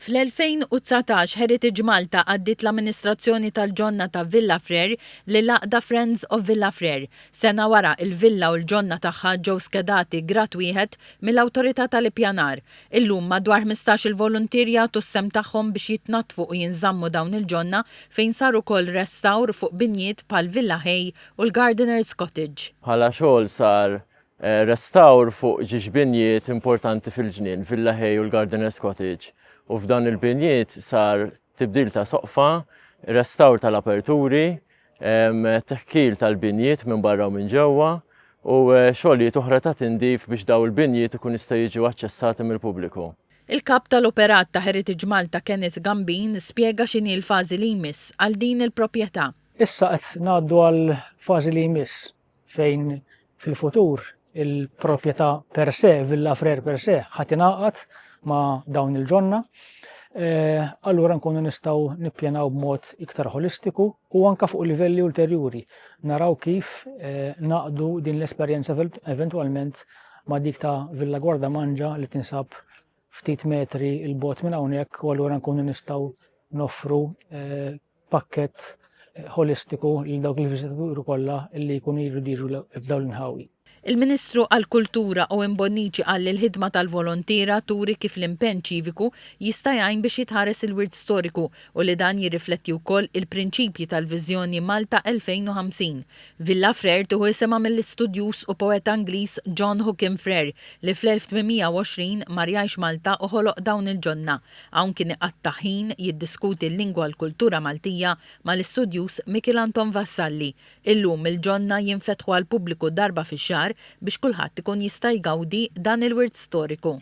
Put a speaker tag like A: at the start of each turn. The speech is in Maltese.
A: Fl-2019 Heritage Malta għaddit l-amministrazzjoni tal-ġonna ta' Villa Frer li laqda Friends of Villa Frer. Sena wara il-villa u l-ġonna tagħha ġew skedati grat wieħed mill-awtorità tal-ippjanar. Illum madwar 15 il-volontirja tussem tagħhom biex jitnatfu u jinżammu dawn il-ġonna fejn saru kol restawr fuq binjiet pal Villa Hay u l-Gardener's Cottage.
B: Ħala xogħol sar restawr fuq ġiex binjiet importanti fil-ġnien, Villa Hay u l-Gardener's Cottage. U f'dan il-binjiet sar tibdil ta' soqfa, restawr tal-aperturi, teħkil tal-binjiet minn barra u minn ġewwa u xogħlijiet oħra ta' tindif biex daw il-binjiet ikun jistgħu jiġu aċċessati mill-pubbliku.
A: Il-kap tal-operat ta' Heritage Malta Kenneth Gambin spjega x'inhi l-fażi li jmiss għal din il-proprjetà.
C: Issa qed ngħaddu għal fażi li jmiss fejn fil-futur il-proprjetà per se, Villa Frer per se, ħadd ingħaqad ma' dawn il-ġonna, allura nkunu nistgħu nippjanaw b'mod iktar holistiku u anke fuq livelli ulterjuri. Naraw kif naqdu din l-esperjenza eventwalment ma' dik ta' Villa Guardamangia li tinsab ftit metri il-bot minn hawnhekk u allura nkunu nistgħu noffru pakkett holistiku lil dawk il-viżitaturi kollha li jkunu jridu jiġu f'dawn l-inħawi.
A: Il-Ministru għall-Kultura u Imbonniċi qal il-ħidma tal-volontira turi kif l-impenn ċiviku jista' jgħin biex jitħares il-wirt storiku u li dan jirrifletti wkoll il-prinċipji tal-Viżjoni Malta 2050. Villa Frer tieħu isimha mill-istudjuż u poeta Ingliż John Hookham Frere li fl-1820 mar jgħix Malta u ħoloq dawn il-ġonna. Hawn kien iqatta' ħin jiddiskuti l-lingwa l-kultura Maltija mal-istudjuż Mikel Anton Vassalli. Illum il-ġonna jinfetħu għall-pubbliku darba fix-xahar biex kulħadd ikun jista' jgawdi dan il-wirt storiku.